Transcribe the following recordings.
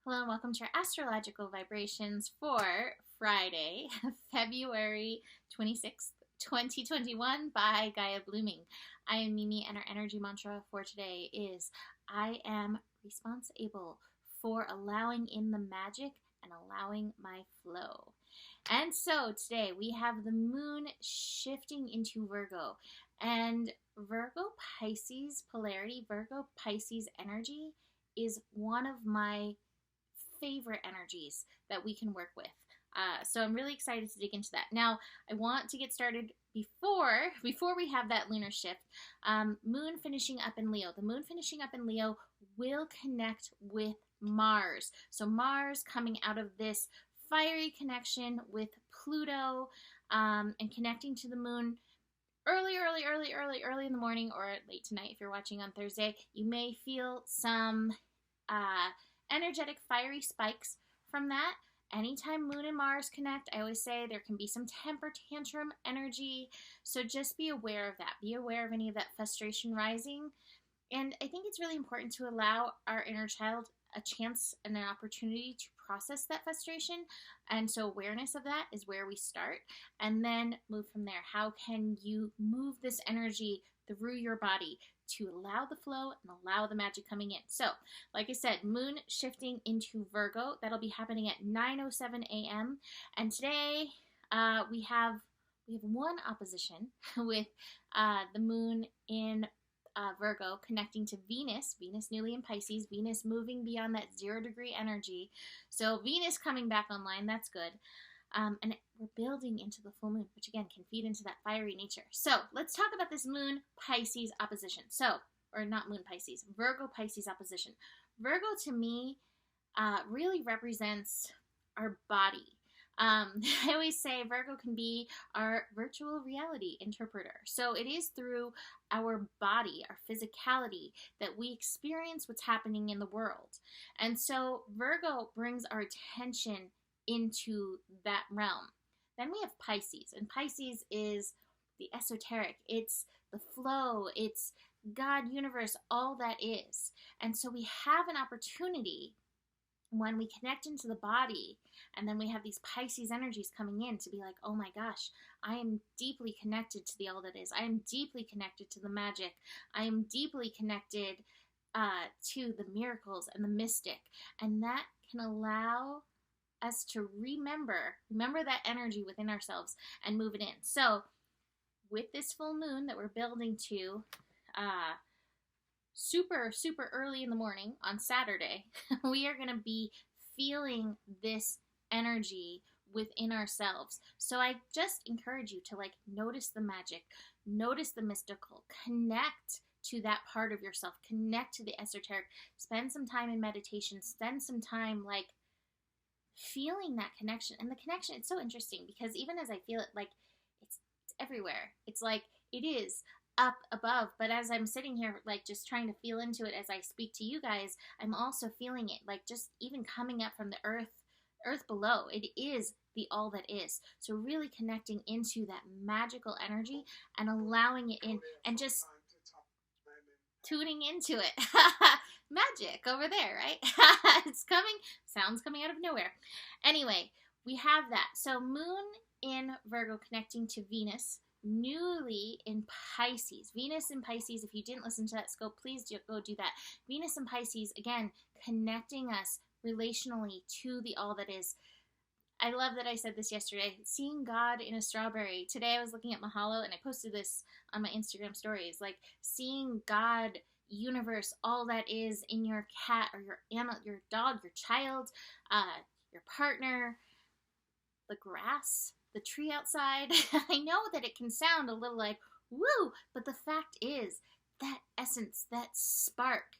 Hello and welcome to our astrological vibrations for Friday, February 26th, 2021 by Gaia Blooming. I am Mimi and our energy mantra for today is I am responsible for allowing in the magic and allowing my flow. And so today we have the moon shifting into Virgo, and Virgo-Pisces polarity, Virgo-Pisces energy is one of my favorite energies that we can work with. So I'm really excited to dig into that. Now, I want to get started before we have that lunar shift. Moon finishing up in Leo. The moon finishing up in Leo will connect with Mars. So Mars coming out of this fiery connection with Pluto and connecting to the moon early in the morning or late tonight if you're watching on Thursday. You may feel some energetic fiery spikes from that. Anytime Moon and Mars connect, I always say there can be some temper tantrum energy, so just be aware of that. Be aware of any of that frustration rising, and I think it's really important to allow our inner child a chance and an opportunity to process that frustration, and so awareness of that is where we start, and then move from there. How can you move this energy through your body to allow the flow and allow the magic coming in? So, like I said, moon shifting into Virgo. That'll be happening at 9:07 a.m. And today we have one opposition with the moon in Virgo connecting to Venus newly in Pisces, Venus moving beyond that 0-degree energy. So Venus coming back online, that's good. And we're building into the full moon, which again can feed into that fiery nature. So let's talk about this moon Pisces opposition. Or not moon Pisces, Virgo Pisces opposition. Virgo to me really represents our body. I always say Virgo can be our virtual reality interpreter. So it is through our body, our physicality, that we experience what's happening in the world. And so Virgo brings our attention into that realm. Then we have Pisces, and Pisces is the esoteric. It's the flow, it's God, universe, all that is. And so we have an opportunity when we connect into the body, and then we have these Pisces energies coming in to be like, oh my gosh, I am deeply connected to the all that is. I am deeply connected to the magic. I am deeply connected to the miracles and the mystic. And that can allow us to remember that energy within ourselves and move it in. So with this full moon that we're building to super early in the morning on Saturday, we are going to be feeling this energy within ourselves. So I just encourage you to notice the magic, notice the mystical, connect to that part of yourself, connect to the esoteric, spend some time in meditation, spend some time feeling that connection. And the connection, it's so interesting because even as I feel it, it's everywhere. It's it is up above, but as I'm sitting here just trying to feel into it as I speak to you guys, I'm also feeling it just even coming up from the earth below. It is the all that is. So really connecting into that magical energy and allowing it in and just tuning into it. Magic over there, right? It's coming, sounds coming out of nowhere. Anyway, we have that. So moon in Virgo connecting to Venus, newly in Pisces. Venus in Pisces, if you didn't listen to that scope, please go do that. Venus in Pisces, again, connecting us relationally to the all that is. I love that I said this yesterday, seeing God in a strawberry. Today I was looking at Mahalo and I posted this on my Instagram stories, seeing God, universe, all that is in your cat or your animal, your dog, your child, your partner, the grass, the tree outside. I know that it can sound a little woo, but the fact is that essence, that spark,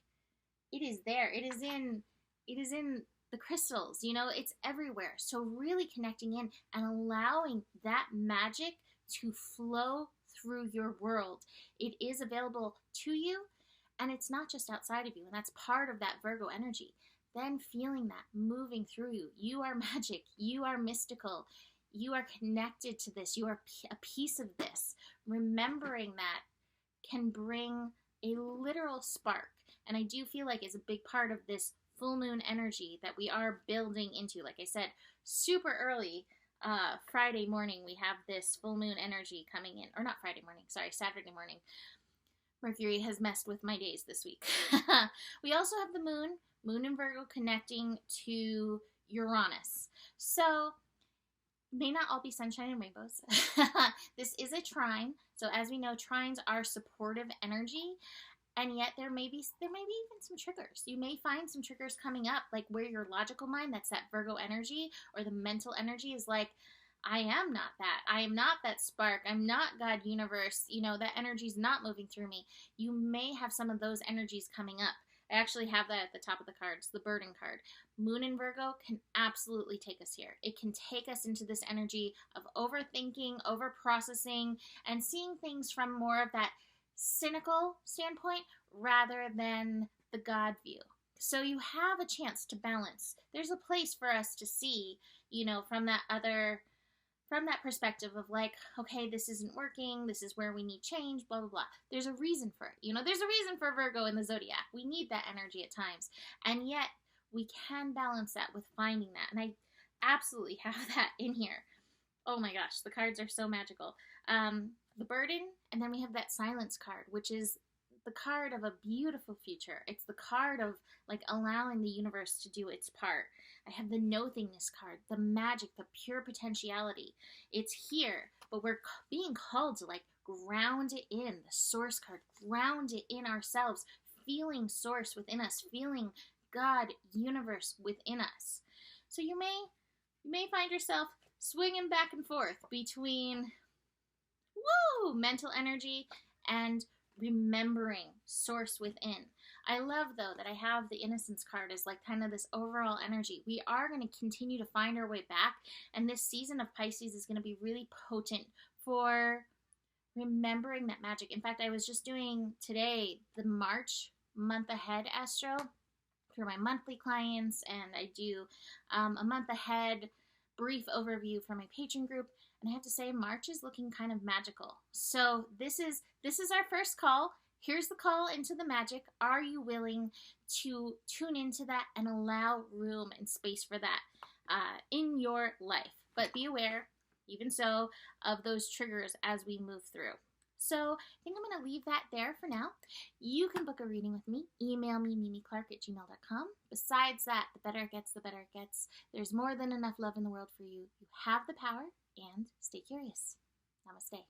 it is there. It is in the crystals, it's everywhere. So really connecting in and allowing that magic to flow through your world. It is available to you, and it's not just outside of you, and that's part of that Virgo energy. Then feeling that moving through you. You are magic. You are mystical. You are connected to this. You are a piece of this. Remembering that can bring a literal spark, and I do feel like it's a big part of this full moon energy that we are building into. Like I said, super early Friday morning, we have this full moon energy coming in. Or not Friday morning, sorry, Saturday morning. Mercury has messed with my days this week. We also have the moon in Virgo connecting to Uranus. So, may not all be sunshine and rainbows. This is a trine. So as we know, trines are supportive energy, and yet there may be even some triggers. You may find some triggers coming up, like where your logical mind, that's that Virgo energy, or the mental energy is like, I am not that. I am not that spark. I'm not God universe. You know, that energy's not moving through me. You may have some of those energies coming up. I actually have that at the top of the cards, the burden card. Moon in Virgo can absolutely take us here. It can take us into this energy of overthinking, overprocessing, and seeing things from more of that cynical standpoint rather than the God view. So you have a chance to balance. There's a place for us to see, you know, from that perspective of like, okay, this isn't working, this is where we need change, blah, blah, blah. There's a reason for it. You know, there's a reason for Virgo in the zodiac. We need that energy at times. And yet, we can balance that with finding that. And I absolutely have that in here. Oh my gosh, the cards are so magical. The burden, and then we have that silence card, which is the card of a beautiful future. It's the card of like allowing the universe to do its part. I have the nothingness card, the magic, the pure potentiality. It's here, but we're being called to like ground it in, the source card, ground it in ourselves, feeling source within us, feeling God, universe within us. So you may find yourself swinging back and forth between mental energy and remembering source within. I love, though, that I have the innocence card as like kind of this overall energy. We are going to continue to find our way back, and this season of Pisces is going to be really potent for remembering that magic. In fact, I was just doing today the March month ahead astro for my monthly clients, and I do a month ahead brief overview for my patron group. And I have to say, March is looking kind of magical. So this is our first call. Here's the call into the magic. Are you willing to tune into that and allow room and space for that in your life? But be aware, even so, of those triggers as we move through. So I think I'm going to leave that there for now. You can book a reading with me. Email me, mimiclark@gmail.com. Besides that, the better it gets, the better it gets. There's more than enough love in the world for you. You have the power, and stay curious. Namaste.